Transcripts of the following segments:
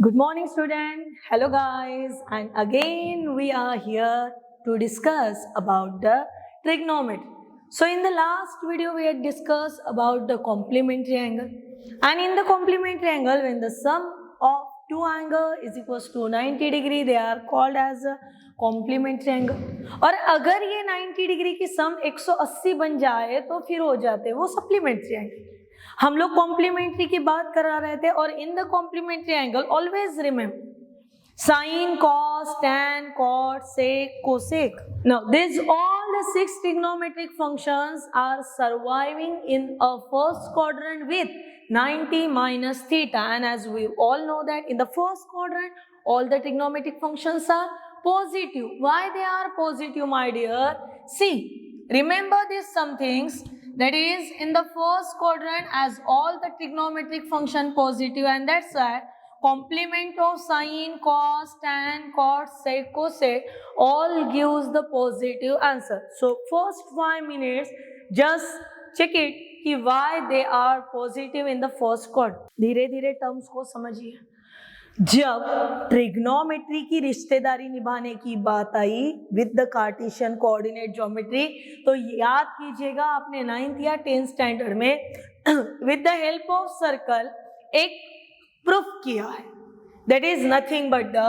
Good morning, student. Hello, guys. And again, we are here to discuss about the trigonometry. So, in the last video, we had discussed about the complementary angle. And in the complementary angle, when the sum of two angle is equals to 90 degree, they are called as a complementary angle. और अगर ये 90 degree की सम 180 बन जाए तो फिर हो जाते हैं वो सप्लीमेंट्री एंगल. हम लोग कॉम्प्लीमेंट्री की बात करा रहे थे और in the complementary angle always remember sin, cos, tan, cot, sec, cosec. Now, these all the 6 trigonometric functions are surviving in a first quadrant with 90 minus theta. And as we all know that in the first quadrant, all the trigonometric functions are positive. Why they are positive, my dear? See, remember this some things. That is, in the first quadrant, as all the trigonometric function positive, and that's why complement of sin, cos, tan, cot, sec, cosec all gives the positive answer. So first 5 minutes just check it कि why they are positive in the first quadrant. धीरे धीरे terms को समझिए. जब trigonometry की रिश्तेदारी निभाने की बात आई with the Cartesian coordinate geometry, तो याद कीजिएगा आपने 9th या 10th स्टैंडर्ड में with the help of circle एक प्रूफ किया है. That is nothing but the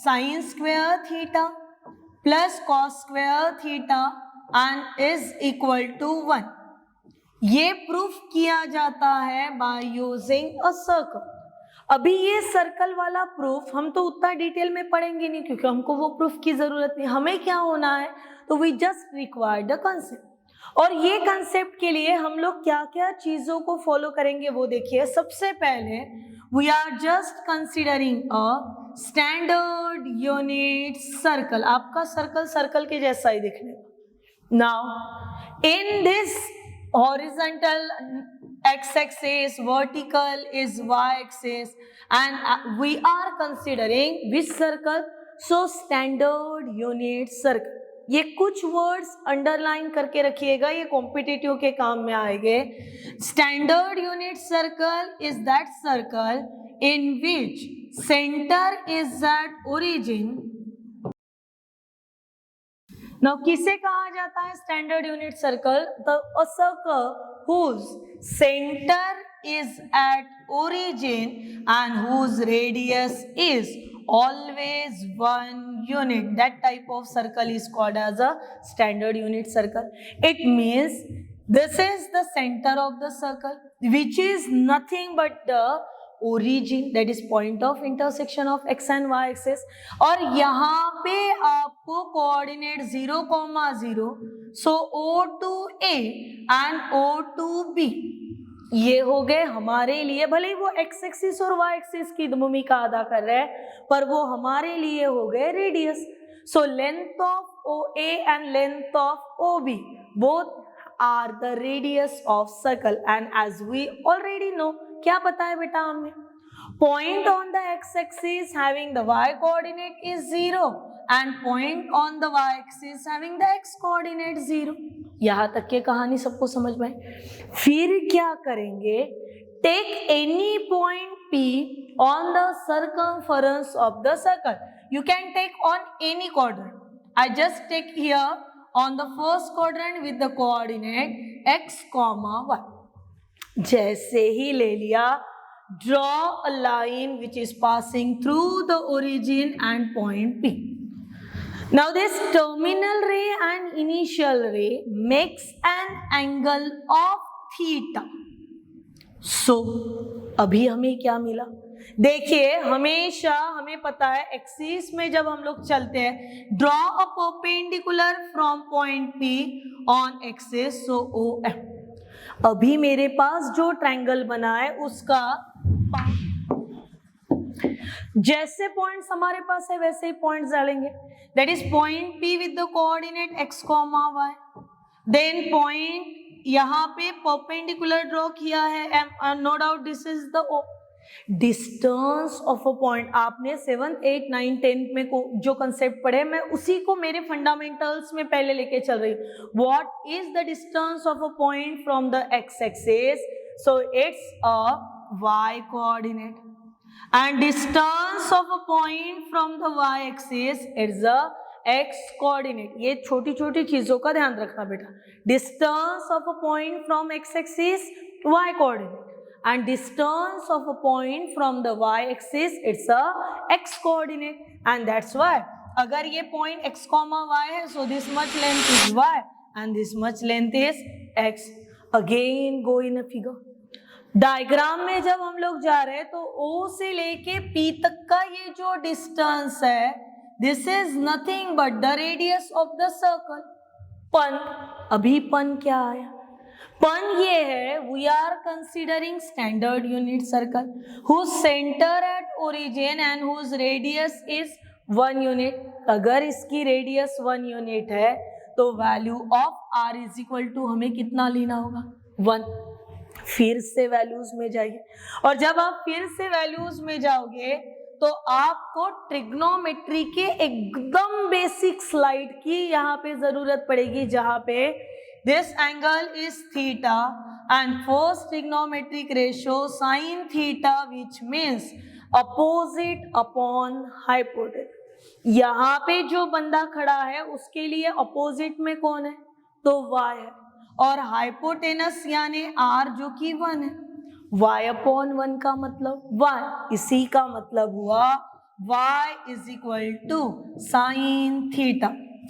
sine square theta plus cos square theta and is equal to 1. ये प्रूफ किया जाता है बाय यूजिंग अ सर्कल. अभी ये सर्कल वाला प्रूफ हम तो उतना डिटेल में पढ़ेंगे नहीं क्योंकि हमको वो प्रूफ की जरूरत नहीं. हमें क्या होना है, तो we just require the concept. और ये कंसेप्ट के लिए हम लोग क्या क्या चीजों को फॉलो करेंगे वो देखिए. सबसे पहले we are just considering a standard unit circle. आपका सर्कल सर्कल के जैसा ही दिखने. Now in this horizontal x-axis, vertical is y-axis, and we are considering which circle? So standard unit circle. ये कुछ वर्ड्स अंडरलाइन करके रखिएगा, ये कॉम्पिटिटिव के काम में आएंगे. Standard unit circle is that circle in which centre is at origin. Now, किसे कहा जाता है standard unit circle? A circle whose center is at origin and whose radius is always 1 unit. That type of circle is called as a standard unit circle. It means this is the center of the circle, which is nothing but the origin, that is point of intersection of x and y axis. और यहाँ पे आपको coordinate 0,0, so O to A and O to B ये हो गए हमारे लिए. भले ही वो x एक्सिस और y एक्सिस की भूमिका अदा कर रहे हैं, पर वो हमारे लिए हो गए radius. So length of OA and length of OB both are the radius of circle. And as we already know, क्या पता है बेटा हमें, point on the x-axis having the y coordinate is 0 and point on the y-axis having the x coordinate 0. यहाँ तक की कहानी सबको समझ में. फिर क्या करेंगे? Take any point P on the circumference of the circle. You can take on any quadrant. I just take here on the first quadrant with the coordinate x, y. जैसे ही ले लिया, draw a line which is passing through the origin and point P. Now this terminal ray and initial ray makes an angle of theta. So अभी हमें क्या मिला? देखिए, हमेशा हमें पता है एक्सिस में जब हम लोग चलते हैं, draw a perpendicular from point P on axis, so OF. अभी मेरे पास जो ट्रायंगल बना है उसका जैसे पॉइंट्स हमारे पास है वैसे ही पॉइंट्स डालेंगे. That is point P with the coordinate x, y. Then point यहाँ पे परपेंडिकुलर ड्रॉ किया है. No doubt this is the distance of a point. आपने 7th, 8th, 9th, 10th में जो कंसेप्ट पढ़े, मैं उसी को मेरे फंडामेंटल्स में पहले लेके चल रही हूँ. What is the distance of a point from the x axis? So it's a y coordinate. and distance of a point from the y-axis is the x coordinate. ये छोटी छोटी चीजों का ध्यान रखना बेटा. Distance of a point from x-axis y coordinate and distance of a point from the y-axis it's a x coordinate, and that's why अगर ये point x, y है so this much length is y and this much length is x. Again go in a figure. Diagram में जब हम लोग जा रहे हैं तो O से लेके P तक का ये जो डिस्टेंस है this is nothing but the radius of the circle. पन, अभी पन क्या आया? पन ये है we are considering standard unit circle whose centre at origin and whose radius is 1 unit. अगर इसकी रेडियस 1 यूनिट है तो value of r is equal to हमें कितना लेना होगा? 1. फिर से वैल्यूज में जाइए और जब आप फिर से वैल्यूज में जाओगे तो आपको ट्रिग्नोमेट्री के एकदम बेसिक स्लाइड की यहाँ पे जरूरत पड़ेगी जहाँ पे this angle is theta and first trigonometric ratio sine theta which means opposite upon hypotenuse. यहाँ पे जो बंदा खड़ा है उसके लिए अपोजिट में कौन है? तो y है और हाइपोटेनस यानी r जो कि 1 है. y अपॉन 1 का मतलब y, इसी का मतलब हुआ y is equal to sine theta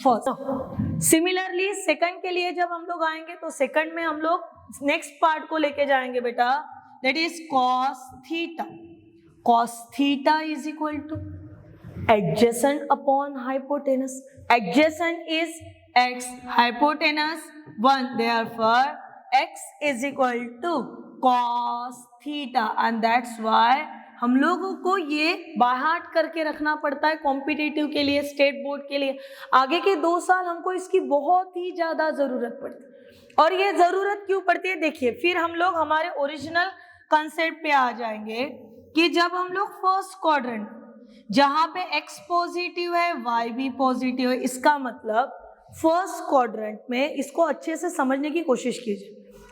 first. Similarly second के लिए जब हम लोग आएंगे तो सेकंड में हम लोग नेक्स्ट पार्ट को लेके जाएंगे बेटा, that is cos theta. Cos theta is equal two adjacent upon hypotenuse. Adjacent is x, hypotenuse 1, therefore x is equal to cos theta and that's why हम लोगों को ये बाहर करके रखना पड़ता है कॉम्पिटिटिव के लिए, स्टेट बोर्ड के लिए. आगे के 2 साल हमको इसकी बहुत ही ज्यादा जरूरत पड़ती है. और ये जरूरत क्यों पड़ती है देखिए, फिर हम लोग हमारे ओरिजिनल कंसेप्ट पे आ जाएंगे कि जब हम लोग फर्स्ट क्वाड्रेंट जहां पे x पॉजिटिव है y भी पॉजिटिव है, इसका मतलब फर्स्ट क्वाड्रेंट में इसको अच्छे से समझने की कोशिश कीजिए.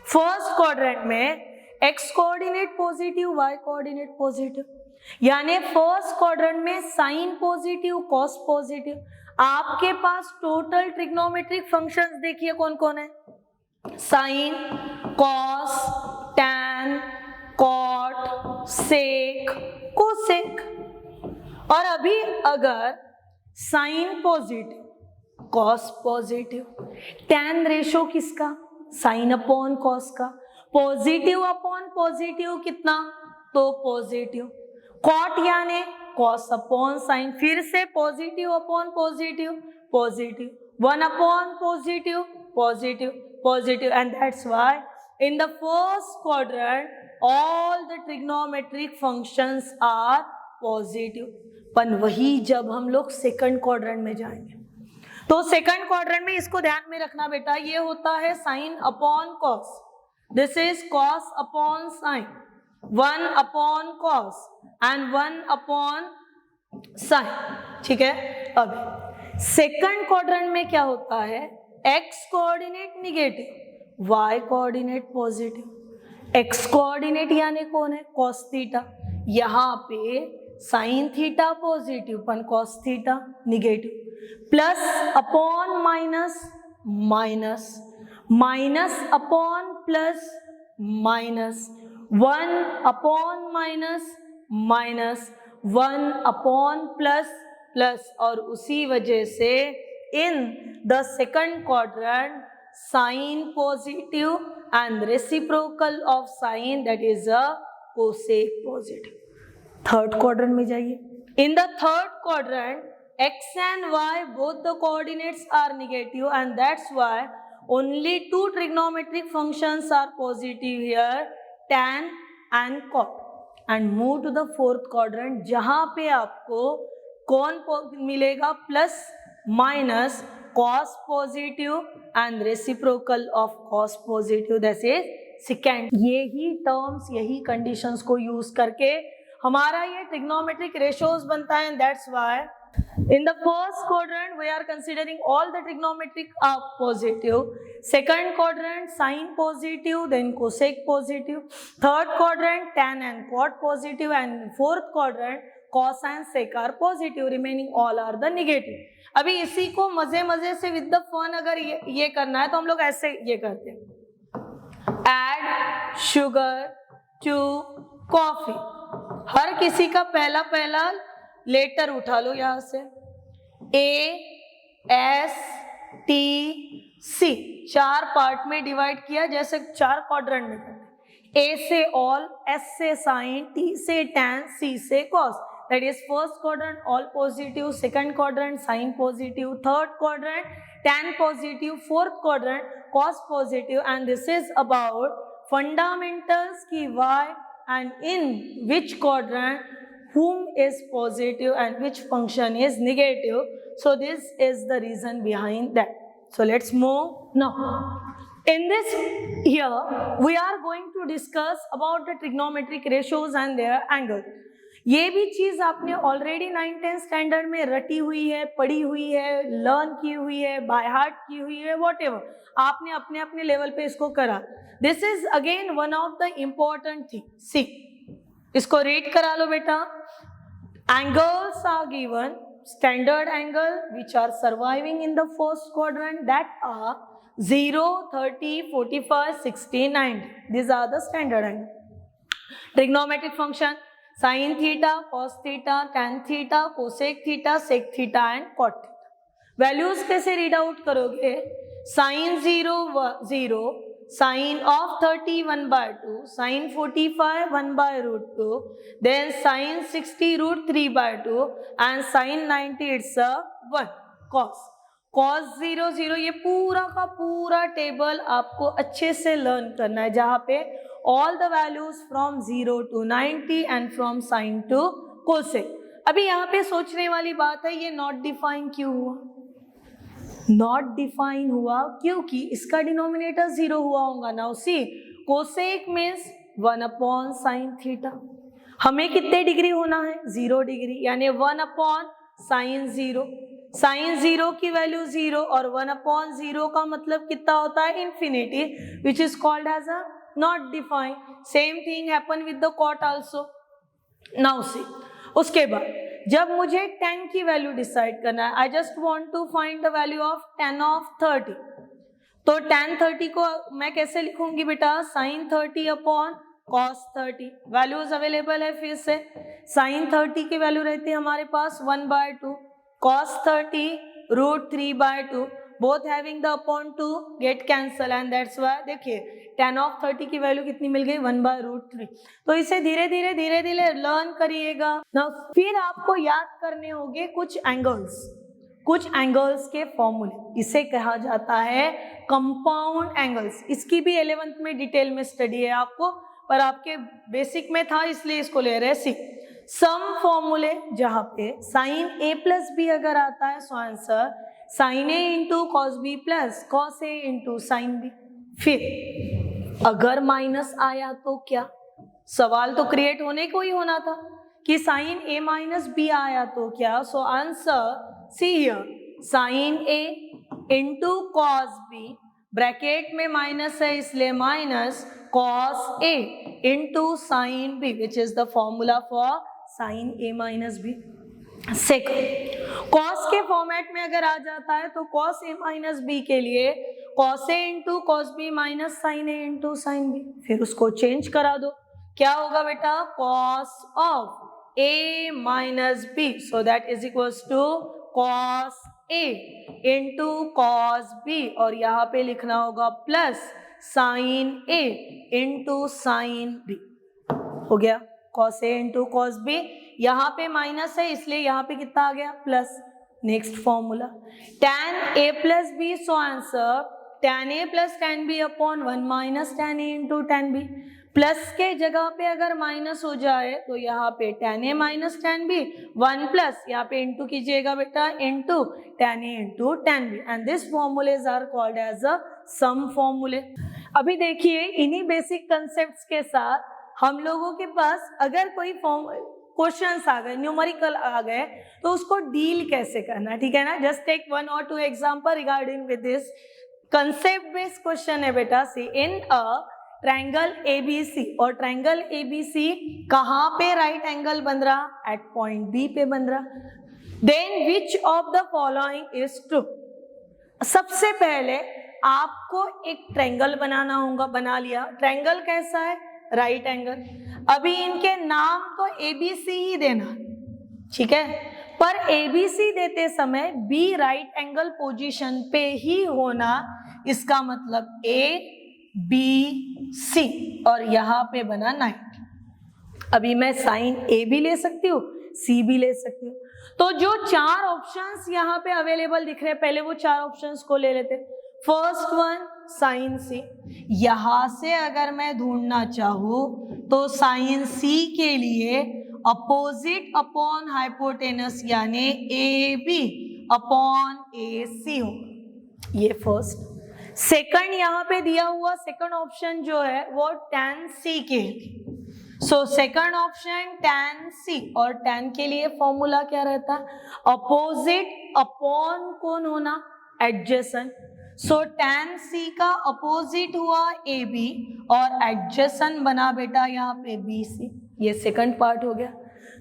फर्स्ट क्वाड्रेंट में x coordinate positive, y coordinate positive, यानी फर्स्ट क्वाड्रेंट में साइन पॉजिटिव, कॉस पॉजिटिव. आपके पास टोटल ट्रिग्नोमेट्रिक फंक्शंस देखिए कौन कौन है? Sine, cos, tan, cot, sec, cosec. और अभी अगर sine positive, cos positive, tan ratio किसका? साइन अपॉन कॉस का. पॉजिटिव अपॉन पॉजिटिव कितना? तो पॉजिटिव. कॉट यानी कॉस अपॉन साइन, फिर से positive upon positive, positive. 1 upon positive, positive, positive. And that's why in the first quadrant all the trigonometric functions are positive. पर वही जब हम लोग सेकंड क्वाड्रेंट में जाएंगे तो सेकंड क्वाड्रेंट में इसको ध्यान में रखना बेटा, ये होता है sign upon cos. This is cos upon sign, 1 upon cos and 1 upon sine. ठीक है. अब सेकंड क्वाड्रेंट में क्या होता है? x coordinate negative, y coordinate positive. x coordinate यानी कौन है? Cos theta. यहाँ पे साइन थीटा पॉजिटिव पर cos theta negative. Plus upon minus, minus, minus upon plus, minus, 1 upon minus, minus, 1 upon plus, plus. और उसी वजह से in the second quadrant sine positive and reciprocal of sine that is a cosec positive. Third quadrant में जाइए. In the third quadrant x and y both the coordinates are negative and that's why only 2 trigonometric functions are positive here, tan and cot. And move to the fourth quadrant जहाँ पे आपको कौन मिलेगा? Plus minus cos positive and reciprocal of cos positive, that is secant. यही terms, यही conditions को use करके हमारा ये ट्रिग्नोमेट्रिक रेशियोज बनता है. And that's why In the first quadrant, we are considering all the trigonometric are positive. Second quadrant, sine positive, then cosec positive. Third quadrant, tan and cot positive, and fourth quadrant, cos and sec are positive. Remaining all are the negative. अभी इसी को मजे मजे से with the fun अगर ये करना है तो हम लोग ऐसे ये करते हैं, add sugar to coffee. हर किसी का पहला पहला लेटर उठा लो यहां से, A, S, T, C, 4 part में डिवाइड किया जैसे 4 क्वाड्रेंट में करते, A से ऑल, S से साइन, T से tan, C से cos. That is first quadrant all positive, second quadrant sine positive, third quadrant tan positive, fourth quadrant cos positive. And this is about fundamentals ki why and in which quadrant whom is positive and which function is negative. So this is the reason behind that. So let's move now. In this here we are going to discuss about the trigonometric ratios and their angles. ये भी चीज आपने already 9th standard में रटी हुई है, पढ़ी हुई है, लर्न की हुई है, बाय हार्ट की हुई है, व्हाटएवर आपने अपने अपने लेवल पे इसको करा. This is again one of the important thing. See, इसको रीड करा लो बेटा. Angles are given, standard angle which are surviving in the first quadrant, that are 0, 30, 45, 60, 90. These are the standard angle. Trigonometric function sin theta, cos theta, tan theta, cosec theta, sec theta and cot theta. Values कैसे read out करोगे? sin 0 0, sin of 30 1/2, sin 45 1/√2, then sin 60 √3/2 and sin 90 it's a 1. cos 0 0, ये पूरा का पूरा table आपको अच्छे से learn करना है, जहां पे all the values from 0 to 90 and from sin to cosec. अभी यहाँ पे सोचने वाली बात है, ये नॉट डिफाइन क्यों हुआ? नॉट डिफाइन हुआ क्योंकि इसका डिनोमिनेटर 0 हुआ होगा. Now see, cosec means 1/sin theta. हमें कितने डिग्री होना है? 0 डिग्री, यानी 1/sin 0. sin 0 की वैल्यू 0 और 1/0 का मतलब कितना होता है? Infinity, which is called as a not defined. Same thing happen with the cot also. Now see, उसके बाद जब मुझे tan की वैल्यू डिसाइड करना है, I just want to find the value of tan of 30. तो tan 30 को मैं कैसे लिखूंगी बेटा? sin 30/cos 30. वैल्यूज अवेलेबल है फिर से. sin 30 की वैल्यू रहती है हमारे पास 1/2, cos 30 √3/2. Both having the upon two get cancel and that's why देखिए tan of 30 की वैल्यू कितनी मिल गई? 1/√3. तो इसे धीरे धीरे लर्न करिएगा ना. फिर आपको याद करने होंगे कुछ एंगल्स के फॉर्मूले. इसे कहा जाता है कंपाउंड एंगल्स. इसकी भी 11th में डिटेल में स्टडी है आपको, पर आपके बेसिक में था इसलिए इसको ले रहे हैं. सी, सम फॉर्मूले जहां पे साइन a प्लस बी अगर आता है so answer sin a into cos b plus cos a into sin b. फिर अगर माइनस आया तो क्या? सवाल तो क्रिएट होने को ही होना था कि sin a माइनस b आया तो क्या? So answer see here, sin a into cos b, bracket में माइनस है इसलिए minus cos a into sin b, which is the formula for sin a minus b. Second, cos के format में अगर आ जाता है तो cos a माइनस बी के लिए cos a into cos b minus sin a into sin b. फिर उसको चेंज करा दो, क्या होगा बेटा? cos of a minus b, so that is equals to cos a into cos b, और यहाँ पे लिखना होगा plus sin a into sin b. हो गया cos a into cos b. यहाँ पे माइनस है इसलिए यहाँ पे कितना आ गया? Plus. Next formula tan a plus B, so answer tan a plus tan b upon 1 minus tan a into tan b. Plus के जगह पे अगर माइनस हो जाए तो यहाँ पे tan a minus tan b, 1 plus यहाँ पे इंटू कीजिएगा बेटा, into tan a into tan b. And this formulas are called as a sum formulae. अभी देखिए इन्हीं बेसिक कंसेप्ट्स के साथ हम लोगों के पास अगर कोई क्वेश्चंस आ गए, न्यूमेरिकल आ गए, तो उसको डील कैसे करना, ठीक है ना। Just take 1 or 2 example regarding with this concept based question है बेटा। See in a triangle ABC, और ट्रायंगल एबीसी कहाँ पे राइट एंगल बन रहा, एट पॉइंट बी पे बन रहा। Then which of the following is true. सबसे पहले आपको एक ट्रायंगल बनाना होगा, बना लिया। ट्रायंगल कैसा है, राइट एंगल। अभी इनके नाम तो एबीसी ही देना, ठीक है, पर एबीसी देते समय बी राइट एंगल पोजीशन पे ही होना, इसका मतलब ए बी सी, और यहां पे बना 90। अभी मैं साइन ए भी ले सकती हूँ, सी भी ले सकती हूँ। तो जो 4 ऑप्शंस यहाँ पे अवेलेबल दिख रहे हैं, पहले वो 4 ऑप्शंस को ले लेते। फर्स्ट वन साइन सी, यहां से अगर मैं ढूंढना चाहूँ तो साइन सी के लिए अपोजिट अपॉन हाइपोटेनस यानी ए बी अपॉन ए सी हो, ये फर्स्ट। सेकंड यहाँ पे दिया हुआ सेकंड ऑप्शन जो है वो tan सी के लिए, सो सेकंड ऑप्शन tan सी, और tan के लिए फॉर्मूला क्या रहता है, अपोजिट अपॉन कौन होना, एडजेसेंट। सो tan सी का अपोजिट हुआ ए बी और एडजेसेंट बना बेटा यहाँ पे बी सी, ये सेकंड पार्ट हो गया।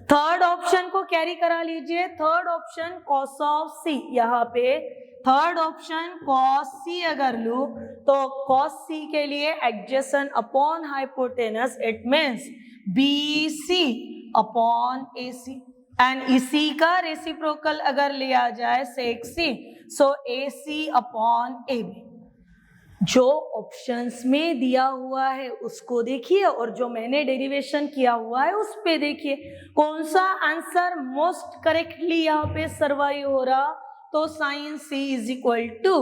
थर्ड ऑप्शन को कैरी करा लीजिए, थर्ड ऑप्शन cos ऑफ सी, यहाँ पे थर्ड ऑप्शन cos सी अगर लूं तो cos सी के लिए adjacent upon hypotenuse, it means B C upon A C, and इसी का रेसिप्रोकल अगर लिया जाए sec C, so A C upon A B. जो ऑप्शंस में दिया हुआ है उसको देखिए, और जो मैंने डेरिवेशन किया हुआ है उस पे देखिए कौन सा आंसर मोस्ट करेक्टली यहाँ पे सर्वाइव हो रहा। तो sine C is equal to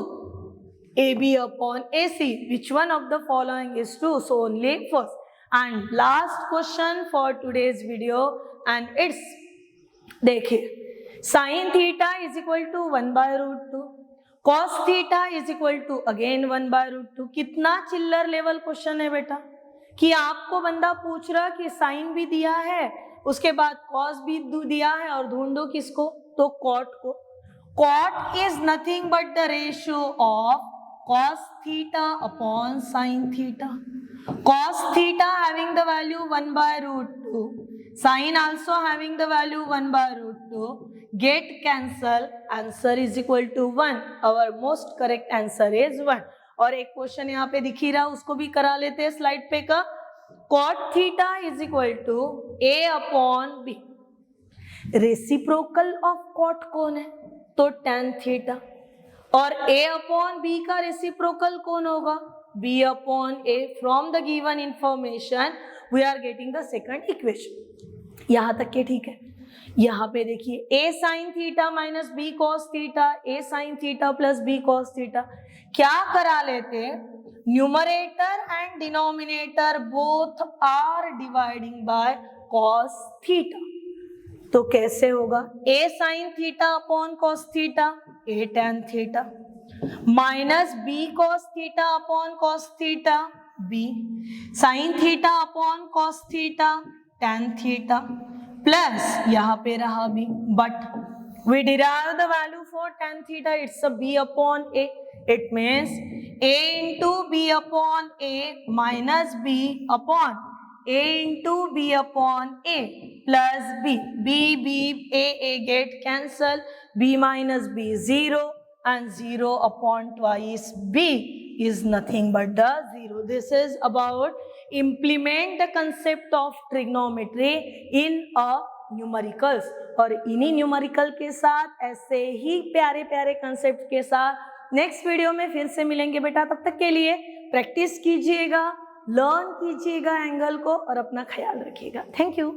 A B upon A C, which one of the following is true, so only first. And last question for today's video, and it's, देखिए sine theta is equal to 1/√2, cos theta is equal to again 1/√2। कितना चिल्लर level question है बेटा, कि आपको बंदा पूछ रहा कि साइन भी दिया है, उसके बाद cos भी दिया है, और ढूंढो किसको, तो cot को। cot is nothing but the ratio of cos theta upon sin theta. Cos theta having the value 1/√2, sin also having the value 1/√2, get cancel, answer is equal to 1. Our most correct answer is 1. और एक question यहाँ पे दिख ही रहा, उसको भी करा लेते हैं स्लाइड पे का। cot theta is equal to a upon b, reciprocal of cot कौन है, तो tan थीटा, और a अपॉन b का रेसिप्रोकल कौन होगा, b upon a। From the given information we are getting the second equation. यहां तक के ठीक है। यहाँ पे देखिए a sine theta minus b cos theta, a sine theta plus b cos theta, क्या करा लेते, numerator and denominator both are dividing by cos theta. तो कैसे होगा, a sine theta upon cos theta, a tan theta, minus b cos theta upon cos theta, b sine theta upon cos theta tan theta, plus यहाँ पे रहा b, but we derive the value for tan theta, it's a b upon a, it means a into b upon a minus b upon a into b upon a plus b, a get cancel, b minus b 0, and 0 upon twice b is nothing but the 0. This is about implement the concept of trigonometry in a numericals, और इन्हीं numerical के साथ ऐसे ही प्यारे प्यारे concept के साथ next video में फिर से मिलेंगे बेटा। तब तक के लिए प्रैक्टिस कीजिएगा, लर्न कीजिएगा एंगल को, और अपना ख्याल रखिएगा। Thank you.